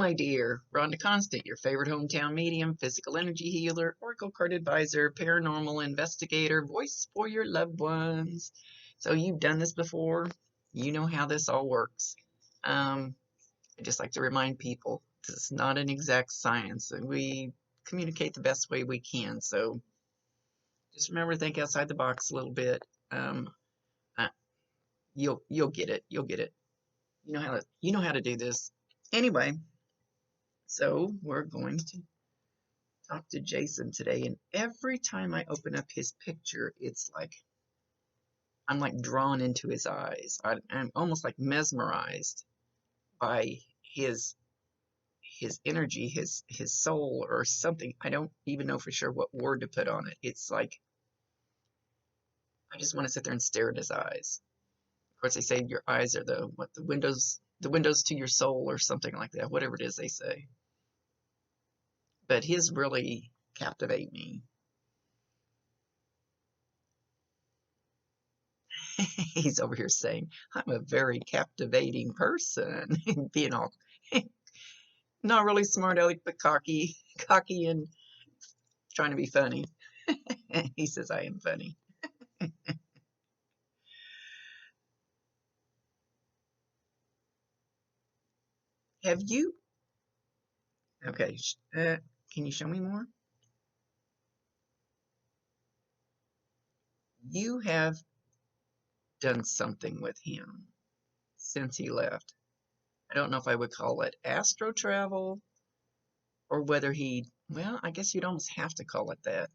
my dear. Rhonda Constant, your favorite hometown medium, physical energy healer, oracle card advisor, paranormal investigator, voice for your loved ones. So you've done this before. You know how this all works. I just like to remind people this is not an exact science, and we communicate the best way we can. So just remember to think outside the box a little bit. Uh, you'll get it. You'll get it. You know how to do this. Anyway, so we're going to talk to Jason today, and every time I open up his picture, it's like I'm like drawn into his eyes. I'm almost like mesmerized by his energy, his soul, or something. I don't even know for sure what word to put on it. It's like I just want to sit there and stare at his eyes. Of course, they say your eyes are the windows to your soul, or something like that. Whatever it is they say. But his really captivate me. He's over here saying, I'm a very captivating person. Being all not really smart aleck, but cocky and trying to be funny. He says I am funny. Have you? Okay. Can you show me more? You have done something with him since he left. I don't know if I would call it astro travel or whether well, I guess you'd almost have to call it that.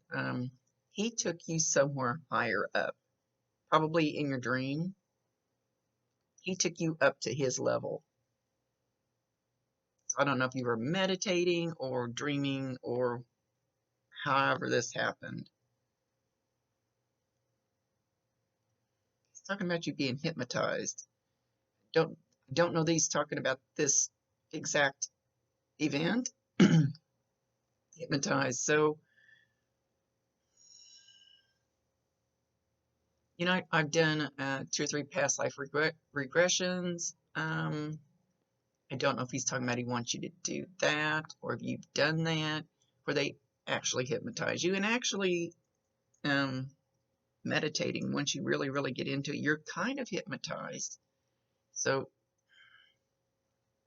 He took you somewhere higher up, probably in your dream. He took you up to his level. So I don't know if you were meditating or dreaming or however this happened. He's talking about you being hypnotized. Don't know that he's talking about this exact event. Hypnotized. So, I've done 2 or 3 past life regressions. I don't know if he's talking about he wants you to do that, or if you've done that, where they actually hypnotize you. And actually, meditating, once you really, really get into it, you're kind of hypnotized. So,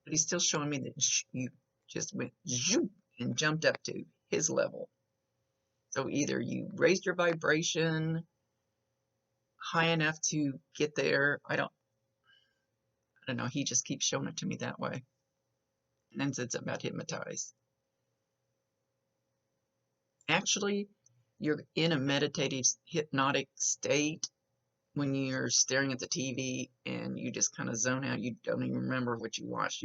but he's still showing me that you just went zoop and jumped up to his level. So either you raised your vibration high enough to get there. I don't know. He just keeps showing it to me that way. And then it's about hypnotized. Actually, you're in a meditative, hypnotic state when you're staring at the TV and you just kind of zone out. You don't even remember what you watched.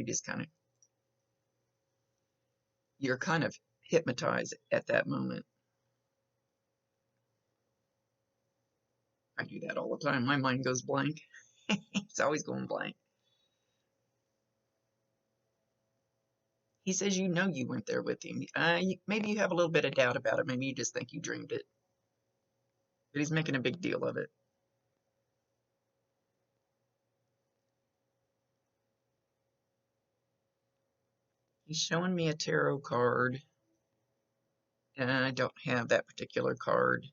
You're kind of hypnotized at that moment. I do that all the time. My mind goes blank. It's always going blank. He says you know you went there with him. Maybe you have a little bit of doubt about it. Maybe you just think you dreamed it. But he's making a big deal of it. He's showing me a tarot card. And I don't have that particular card.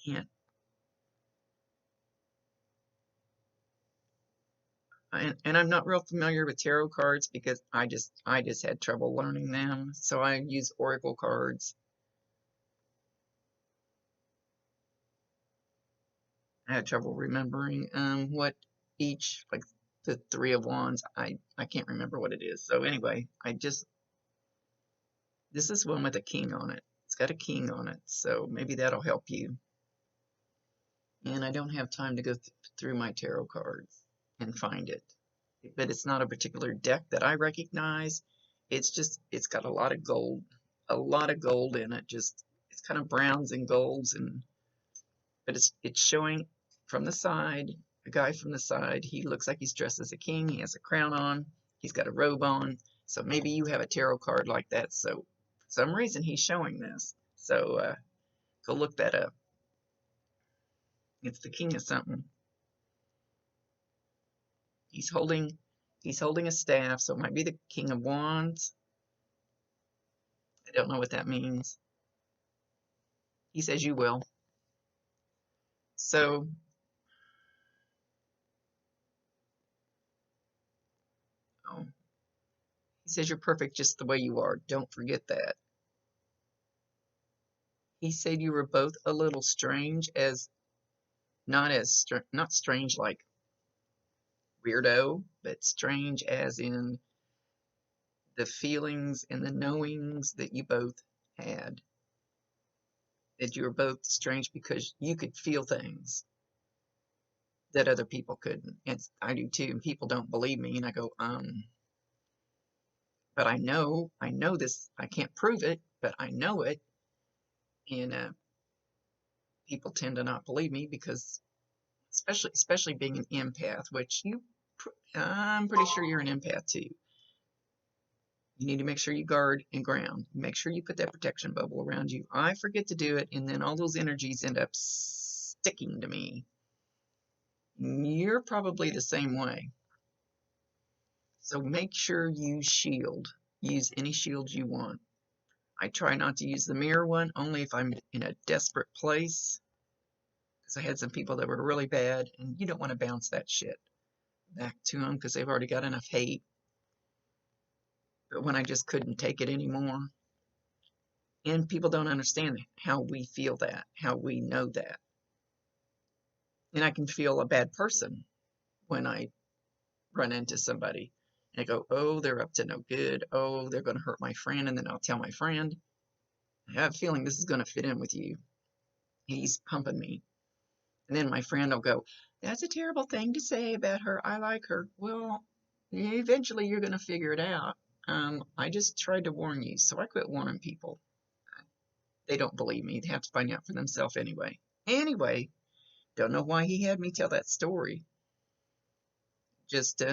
Can't. And I'm not real familiar with tarot cards because I just had trouble learning them. So I use oracle cards. I had trouble remembering what each, like the 3 of Wands, I can't remember what it is. So anyway, this is one with a king on it. It's got a king on it, so maybe that'll help you. And I don't have time to go through my tarot cards and find it. But it's not a particular deck that I recognize. It's got a lot of gold in it. It's kind of browns and golds, but it's showing from the side, a guy from the side. He looks like he's dressed as a king. He has a crown on. He's got a robe on. So maybe you have a tarot card like that. So for some reason he's showing this. So go look that up. It's the king of something. He's holding He's holding a staff, so it might be the King of Wands. I don't know what that means. He says you will. So, oh, he says you're perfect just the way you are. Don't forget that. He said you were both a little strange, as not strange like weirdo, but strange as in the feelings and the knowings that you both had. That you were both strange because you could feel things that other people couldn't. And I do too, and people don't believe me. And I go, but I know this. I can't prove it, but I know it. And people tend to not believe me because, especially being an empath, which I'm pretty sure you're an empath too. You need to make sure you guard and ground. Make sure you put that protection bubble around you. I forget to do it, and then all those energies end up sticking to me. You're probably the same way. So make sure you shield. Use any shield you want. I try not to use the mirror one, only if I'm in a desperate place. Because I had some people that were really bad, and you don't want to bounce that shit back to them because they've already got enough hate. But when I just couldn't take it anymore, and people don't understand how we feel that, how we know that. And I can feel a bad person when I run into somebody. And I go, oh, they're up to no good. Oh, they're going to hurt my friend. And then I'll tell my friend, I have a feeling this is going to fit in with you. He's pumping me. And then my friend will go, that's a terrible thing to say about her. I like her. Well, eventually you're going to figure it out. I just tried to warn you, so I quit warning people. They don't believe me. They have to find out for themselves anyway. Anyway, don't know why he had me tell that story. Just,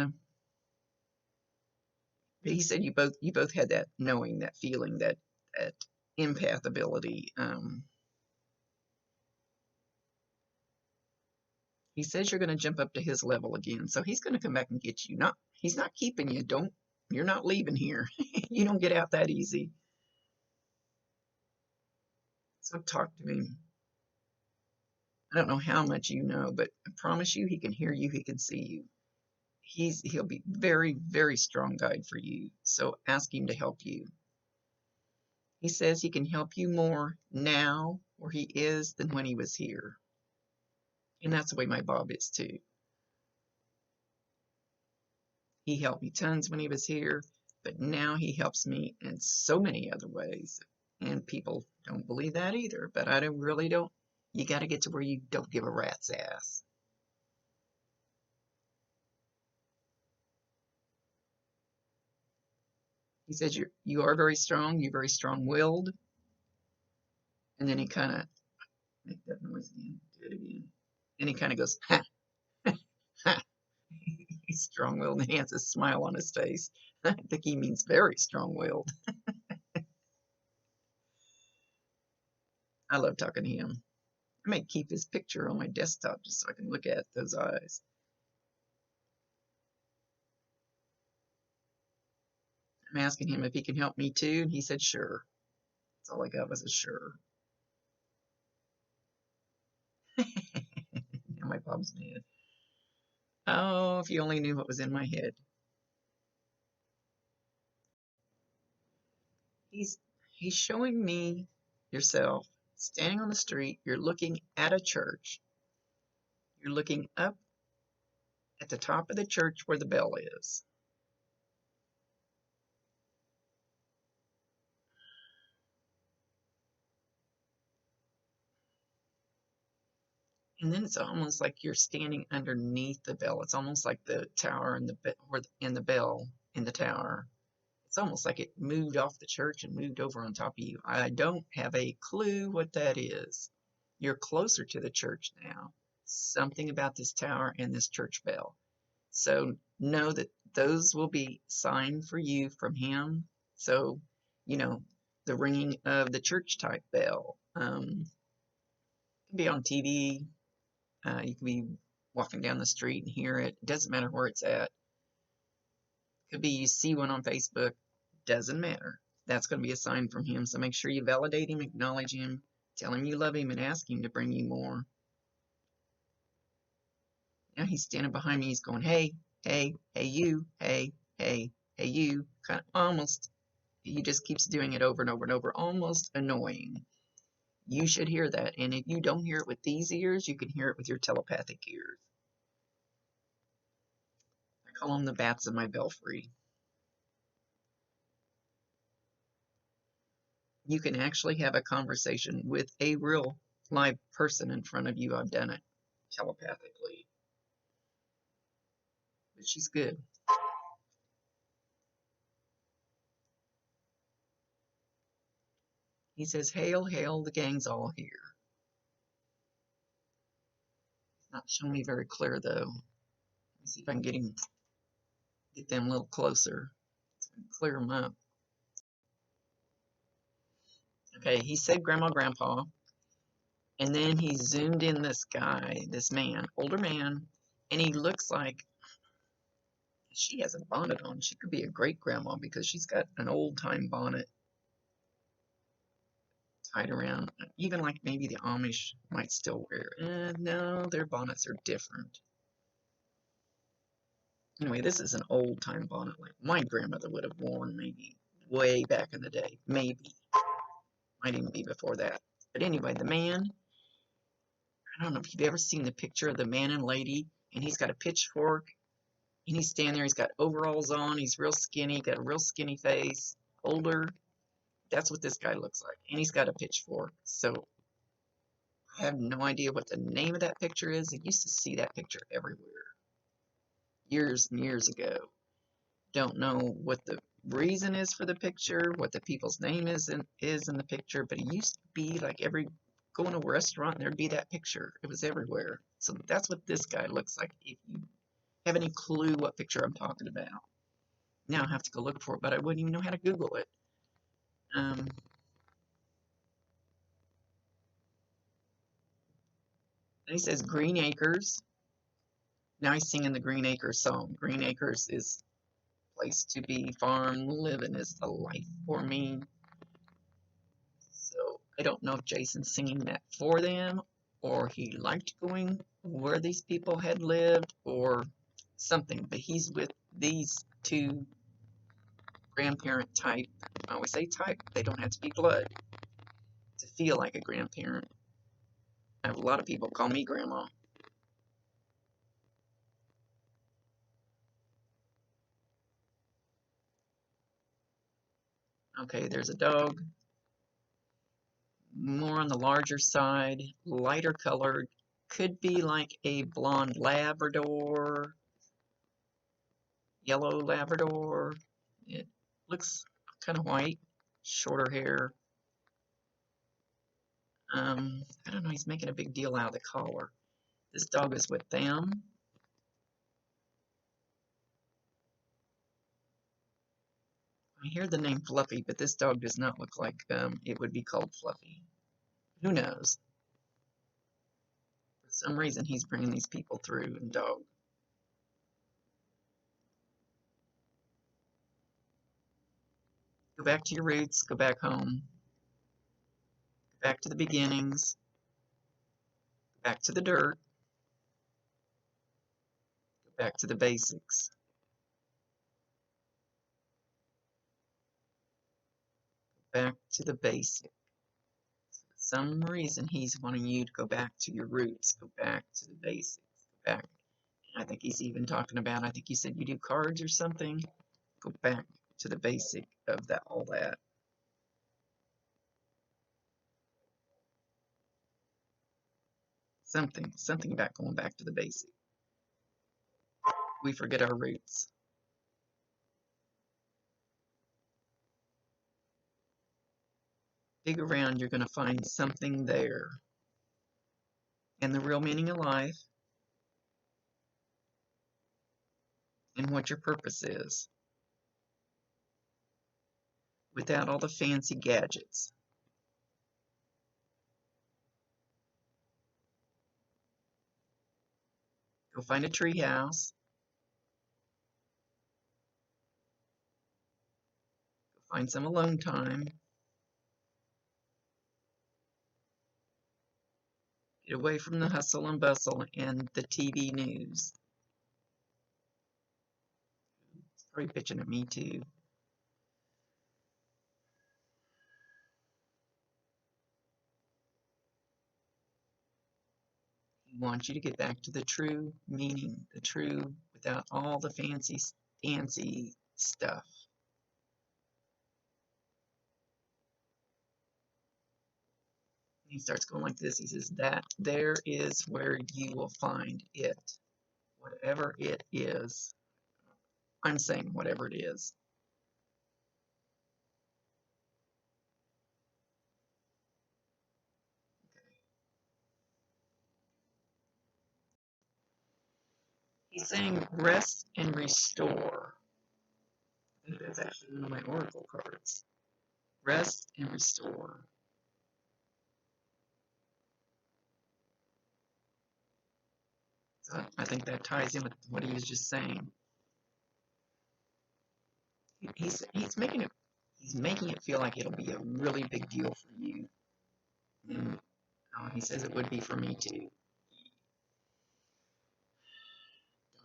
he said you both had that knowing, that feeling, that empath ability. He says you're going to jump up to his level again, so he's going to come back and get you. He's not keeping you. You're not leaving here. You don't get out that easy. So talk to him. I don't know how much you know, but I promise you, he can hear you. He can see you. He'll be very, very strong guide for you. So ask him to help you. He says he can help you more now where he is than when he was here. And that's the way my Bob is too. He helped me tons when he was here, but now he helps me in so many other ways. And people don't believe that either, but I really don't. You got to get to where you don't give a rat's ass. He says you are very strong. You're very strong-willed. And then he kind of make that noise again. Do it again. And he kind of goes, ha, ha. He's strong-willed, and he has a smile on his face. I think he means very strong-willed. I love talking to him. I may keep his picture on my desktop just so I can look at those eyes. I'm asking him if he can help me too, and he said sure. That's all I got was a sure. Now my Bob's mad. Oh, if you only knew what was in my head. He's showing me yourself standing on the street. You're looking at a church. You're looking up at the top of the church where the bell is. And then it's almost like you're standing underneath the bell. It's almost like the tower and the bell in the tower. It's almost like it moved off the church and moved over on top of you. I don't have a clue what that is. You're closer to the church now. Something about this tower and this church bell. So know that those will be signed for you from him. So, the ringing of the church type bell. It can be on TV. You can be walking down the street and hear it. It doesn't matter where it's at. Could be you see one on Facebook, doesn't matter. That's going to be a sign from him. So make sure you validate him, acknowledge him, tell him you love him, and ask him to bring you more. Now he's standing behind me. He's going, hey, hey, hey, you, hey, hey, hey, you. Kind of almost. He just keeps doing it over and over and over, almost annoying. You should hear that. And if you don't hear it with these ears, you can hear it with your telepathic ears. I call them the bats in my belfry. You can actually have a conversation with a real live person in front of you. I've done it telepathically. But she's good. He says, hail, hail, the gang's all here. Not showing me very clear though. Let me see if I can get them a little closer so I can clear them up. Okay, he said grandma, grandpa, and then he zoomed in this guy, this man, older man, and he looks like she has a bonnet on. She could be a great grandma because she's got an old time bonnet tied around. Even like maybe the Amish might still wear. No, their bonnets are different. Anyway, this is an old time bonnet like my grandmother would have worn maybe way back in the day. Maybe. Might even be before that. But anyway, the man, I don't know if you've ever seen the picture of the man and lady, and he's got a pitchfork, and he's standing there, he's got overalls on, he's real skinny, got a real skinny face, older. That's what this guy looks like. And he's got a pitchfork. So I have no idea what the name of that picture is. I used to see that picture everywhere. Years and years ago. Don't know what the reason is for the picture, what the people's name is in the picture, but it used to be like go in a restaurant and there'd be that picture. It was everywhere. So that's what this guy looks like. If you have any clue what picture I'm talking about. Now I have to go look for it, but I wouldn't even know how to Google it. And he says Green Acres. Now he's singing the Green Acres song. Green Acres is a place to be. Farm living is the life for me. So I don't know if Jason's singing that for them, or he liked going where these people had lived, or something. But he's with these two grandparent type. I always say type. They don't have to be blood to feel like a grandparent. I have a lot of people call me grandma. Okay, there's a dog. More on the larger side, lighter colored. Could be like a blonde Labrador, yellow Labrador. It looks kind of white, shorter hair. I don't know, he's making a big deal out of the collar. This dog is with them. I hear the name Fluffy, but this dog does not look like it would be called Fluffy. Who knows? For some reason, he's bringing these people through and dog. Go back to your roots, go back home, go back to the beginnings, go back to the dirt, go back to the basics. Go back to the basics. For some reason, he's wanting you to go back to your roots, go back to the basics, go back. I think he's even talking about, I think you said you do cards or something. Go back to the basic of that, all that. Something about going back to the basic. We forget our roots. Dig around, you're going to find something there. And the real meaning of life, and what your purpose is. Without all the fancy gadgets. Go find a tree house. Find some alone time. Get away from the hustle and bustle and the TV news. It's probably bitching at me too. He wants you to get back to the true meaning, the true without all the fancy stuff. He starts going like this. He says, that there is where you will find it. Whatever it is. I'm saying whatever it is. Okay. He's saying rest and restore. I think that's actually one of my oracle cards. Rest and restore. So I think that ties in with what he was just saying. He's making it feel like it'll be a really big deal for you. And he says it would be for me too.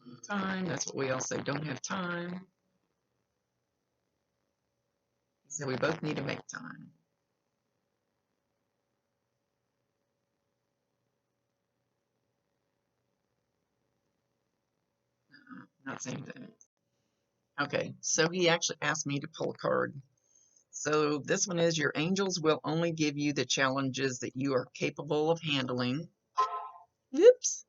Don't have time. That's what we all say. Don't have time. He said we both need to make time. Not saying that. Okay, so he actually asked me to pull a card. So this one is, your angels will only give you the challenges that you are capable of handling. Oops.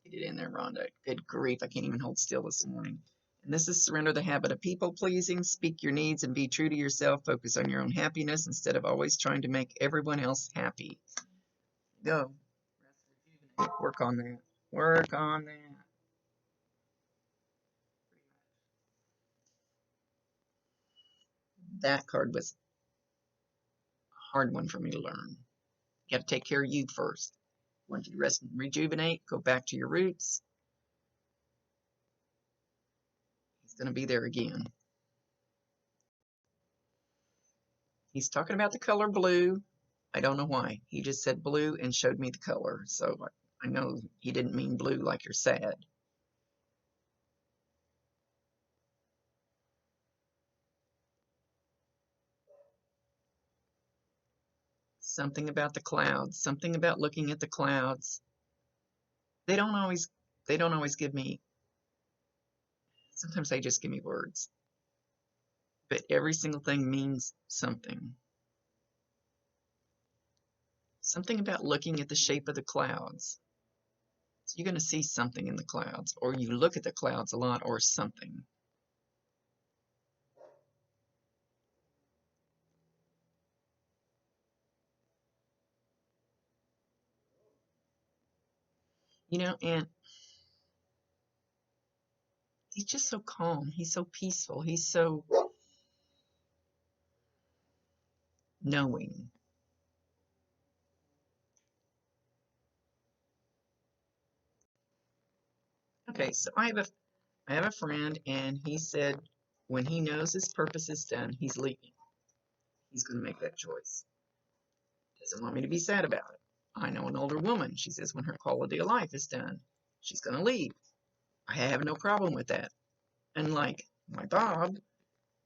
Get it in there, Rhonda. Good grief, I can't even hold still this morning. And this is surrender the habit of people pleasing. Speak your needs and be true to yourself. Focus on your own happiness instead of always trying to make everyone else happy. Go. Work on that. Work on that. That card was a hard one for me to learn. You got to take care of you first. Once you rest and rejuvenate, go back to your roots. He's going to be there again. He's talking about the color blue. I don't know why. He just said blue and showed me the color. So I know he didn't mean blue like you're sad. Something about the clouds, something about looking at the clouds. They don't always give me, sometimes they just give me words. But every single thing means something. Something about looking at the shape of the clouds. So you're going to see something in the clouds, or you look at the clouds a lot, or something. And he's just so calm. He's so peaceful. He's so knowing. Okay, so I have a friend, and he said when he knows his purpose is done, he's leaving. He's going to make that choice. Doesn't want me to be sad about it. I know an older woman. She says when her quality of life is done, she's going to leave. I have no problem with that. Unlike my Bob,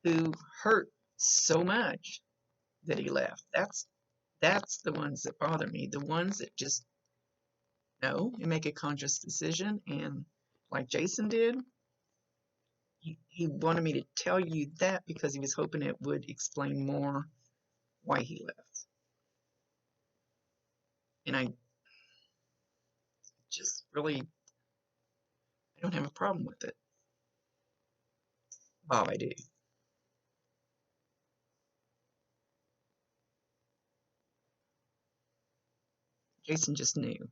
who hurt so much that he left. That's the ones that bother me. The ones that just know and make a conscious decision, and like Jason did, he wanted me to tell you that because he was hoping it would explain more why he left. And I just really, I don't have a problem with it. Bob, I do. Jason just knew.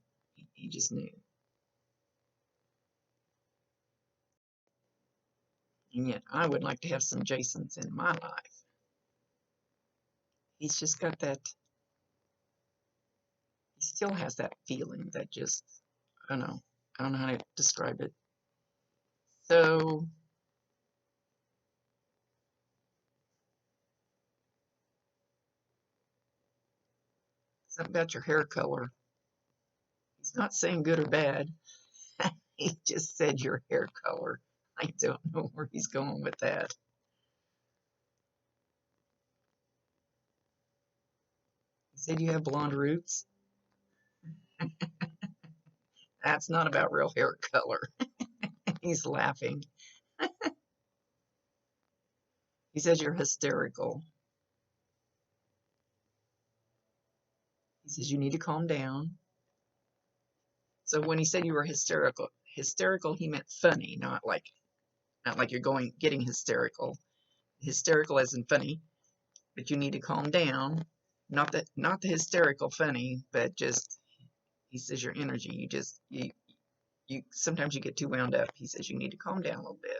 He just knew. And yet I would like to have some Jasons in my life. He's just got that, he still has that feeling that just, I don't know how to describe it. So Something about your hair color. He's not saying good or bad. He just said your hair color. I don't know where he's going with that. He said you have blonde roots. That's not about real hair color. He's laughing. He says you're hysterical. He says you need to calm down. So when he said you were hysterical, he meant funny, not like you're getting hysterical. Hysterical as in funny, but you need to calm down. Not the hysterical funny, but just he says your energy. You sometimes you get too wound up. He says you need to calm down a little bit.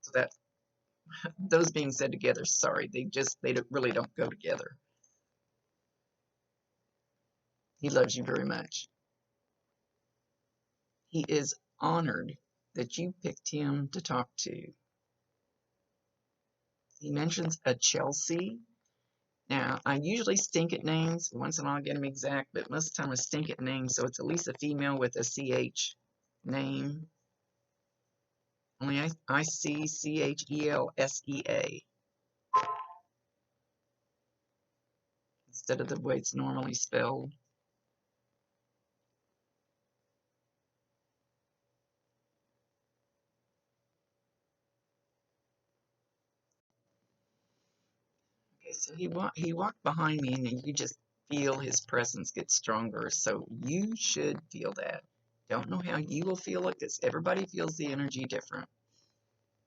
So that those being said together, sorry, they really don't go together. He loves you very much. He is honored that you picked him to talk to. He mentions a Chelsea. Now, I usually stink at names. Once in a while I get them exact, but most of the time I stink at names, so it's at least a female with a CH name. Only I see CHELSEA instead of the way it's normally spelled. Okay, so he walked behind me, and you just feel his presence get stronger. So you should feel that. Don't know how you will feel it, because everybody feels the energy different.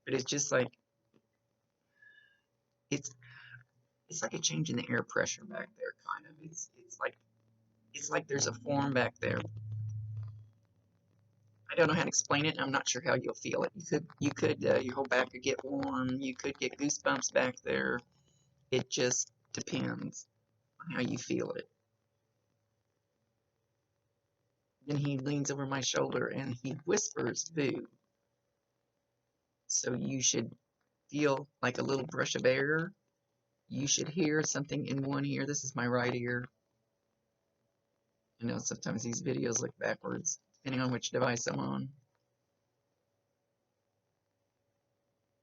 But it's just like it's like a change in the air pressure back there, kind of. It's like there's a form back there. I don't know how to explain it. I'm not sure how you'll feel it. Your whole back could get warm. You could get goosebumps back there. It just depends on how you feel it. Then he leans over my shoulder and he whispers, "Boo." So you should feel like a little brush of air. You should hear something in one ear. This is my right ear. You know, sometimes these videos look backwards, depending on which device I'm on.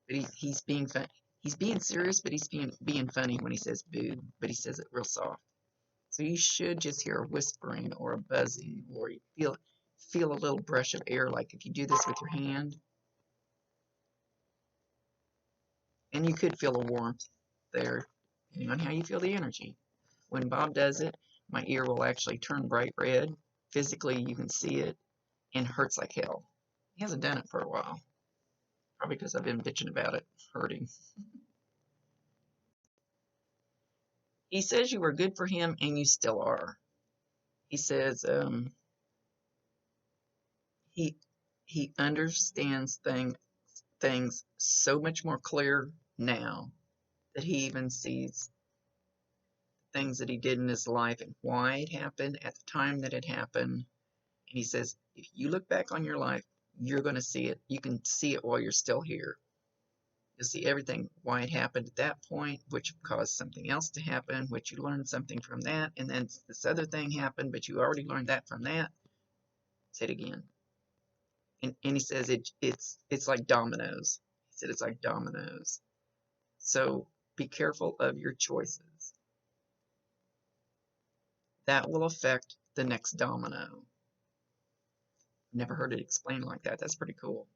But he's being fun. He's being serious, but he's being funny when he says boo, but he says it real soft. So you should just hear a whispering or a buzzing, or you feel a little brush of air, like if you do this with your hand. And you could feel a warmth there, depending on how you feel the energy. When Bob does it, my ear will actually turn bright red. Physically, you can see it, and hurts like hell. He hasn't done it for a while. Probably because I've been bitching about it hurting. He says you were good for him, and you still are. He says he understands things so much more clear now that he even sees things that he did in his life and why it happened at the time that it happened. And he says, if you look back on your life, you're going to see it. You can see it while you're still here. You'll see everything, why it happened at that point, which caused something else to happen, which you learned something from that, and then this other thing happened, but you already learned that from that. Say it again. And he says it's like dominoes. He said it's like dominoes. So be careful of your choices. That will affect the next domino. Never heard it explained like that. That's pretty cool.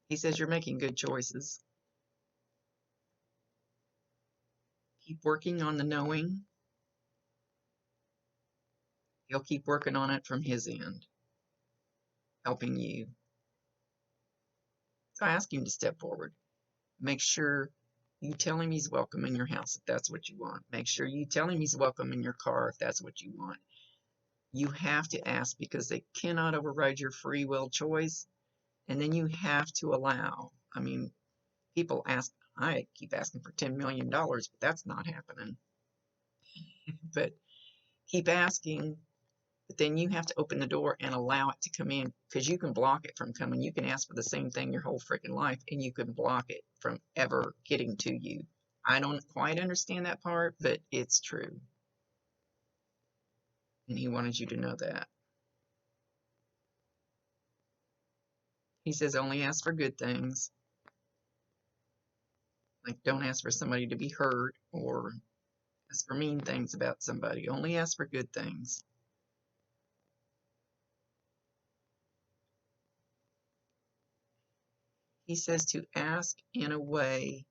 He says you're making good choices. Keep working on the knowing. He'll keep working on it from his end, helping you. So I ask him to step forward. Make sure you tell him he's welcome in your house if that's what you want. Make sure you tell him he's welcome in your car if that's what you want. You have to ask because they cannot override your free will choice. And then you have to allow. I mean, people ask, I keep asking for $10 million, but that's not happening. But keep asking, But then you have to open the door and allow it to come in, because you can block it from coming. You can ask for the same thing your whole freaking life, and you can block it from ever getting to you. I don't quite understand that part, but it's true. And he wanted you to know that. He says only ask for good things. Like, don't ask for somebody to be hurt or ask for mean things about somebody. Only ask for good things. He says to ask in a way.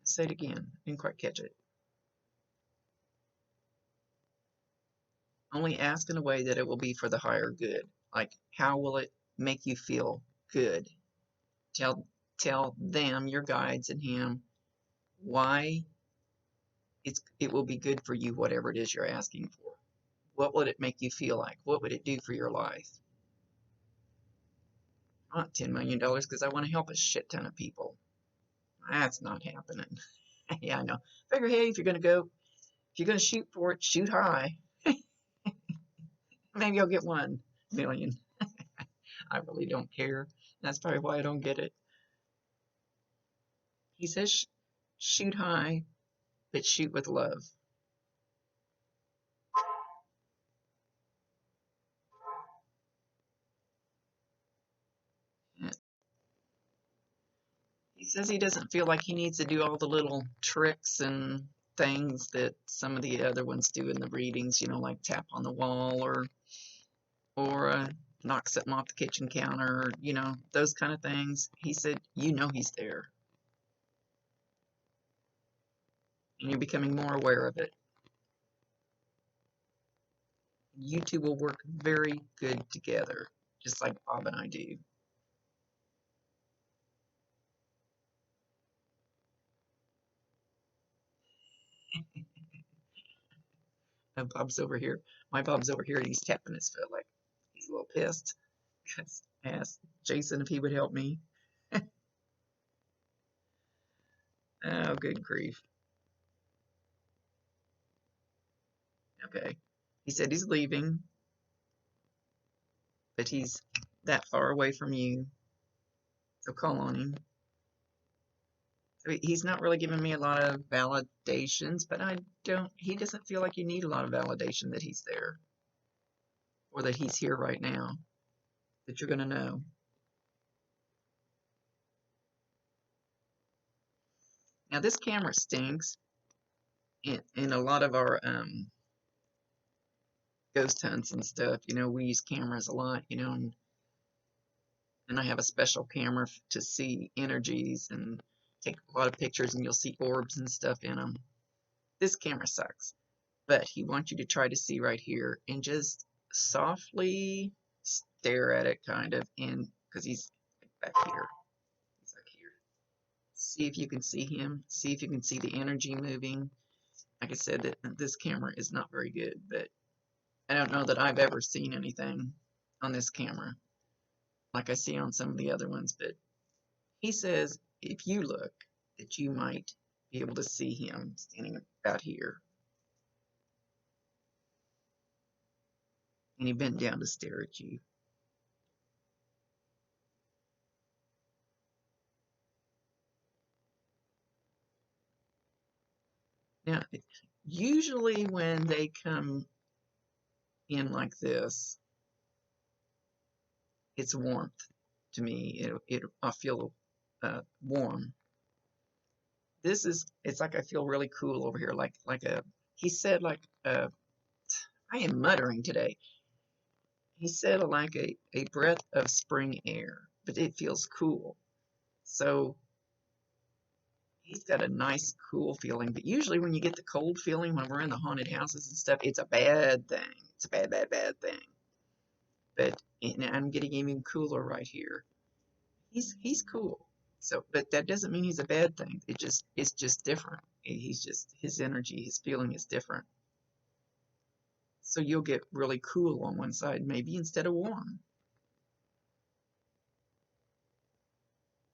Say it again. Didn't quite catch it. Only ask in a way that it will be for the higher good. Like, how will it make you feel good? Tell them, your guides and him, why it will be good for you, whatever it is you're asking for. What would it make you feel like? What would it do for your life? I want $10 million because I want to help a shit ton of people. That's not happening. Yeah, I know. Figure, hey, if you're going to shoot for it, shoot high. Maybe I'll get 1 million. I really don't care. That's probably why I don't get it. He says, shoot high, but shoot with love. He says he doesn't feel like he needs to do all the little tricks and things that some of the other ones do in the readings, like tap on the wall or knock something off the kitchen counter, those kind of things. He said, he's there. And you're becoming more aware of it. You two will work very good together, just like Bob and I do. And Bob's over here. My Bob's over here, and he's tapping his foot like he's a little pissed. Because I asked Jason if he would help me. Oh, good grief. Okay. He said he's leaving, but he's that far away from you, so call on him. He's not really giving me a lot of validations, but he doesn't feel like you need a lot of validation that he's there, or that he's here right now, that you're going to know. Now, this camera stinks. In a lot of our ghost hunts and stuff, we use cameras a lot, and I have a special camera to see energies and take a lot of pictures, and you'll see orbs and stuff in them. This camera sucks, but he wants you to try to see right here and just softly stare at it, kind of, because he's back here. He's back here. See if you can see him. See if you can see the energy moving. Like I said, that this camera is not very good, but I don't know that I've ever seen anything on this camera like I see on some of the other ones, but he says if you look, that you might be able to see him standing about here. And he bent down to stare at you. Now, usually when they come in like this, it's warmth to me. I feel warm. It's like I feel really cool over here, he said, I am muttering today. He said like a breath of spring air, but it feels cool. So he's got a nice, cool feeling. But usually when you get the cold feeling when we're in the haunted houses and stuff, it's a bad thing. It's a bad, bad, bad thing. But I'm getting even cooler right here. He's cool. So, but that doesn't mean he's a bad thing. It's just different. His energy, his feeling is different. So you'll get really cool on one side, maybe, instead of warm.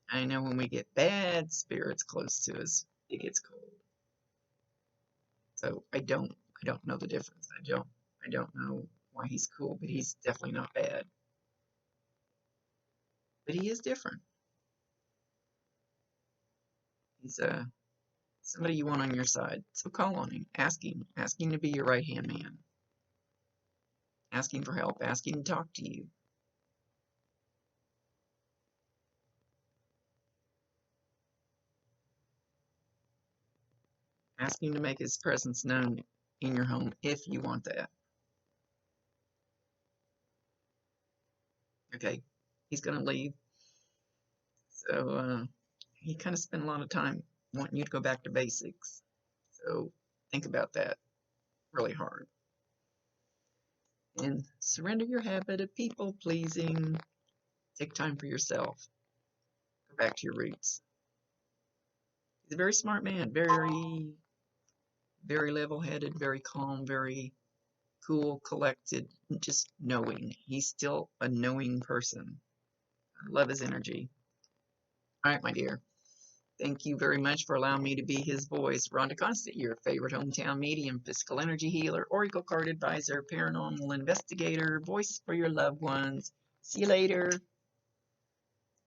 I know when we get bad spirits close to us, it gets cold. So I don't I don't know the difference. I don't know why he's cool, but he's definitely not bad. But he is different. He's somebody you want on your side. So call on him. Ask him to be your right hand man. Ask him for help. Ask him to talk to you. Ask him to make his presence known in your home if you want that. Okay, he's going to leave. So he kind of spent a lot of time wanting you to go back to basics. So think about that really hard. And surrender your habit of people pleasing. Take time for yourself. Go back to your roots. He's a very smart man, very, very level-headed, very calm, very cool, collected, just knowing. He's still a knowing person. I love his energy. All right, my dear. Thank you very much for allowing me to be his voice. Rhonda Constant, your favorite hometown medium, physical energy healer, oracle card advisor, paranormal investigator, voice for your loved ones. See you later.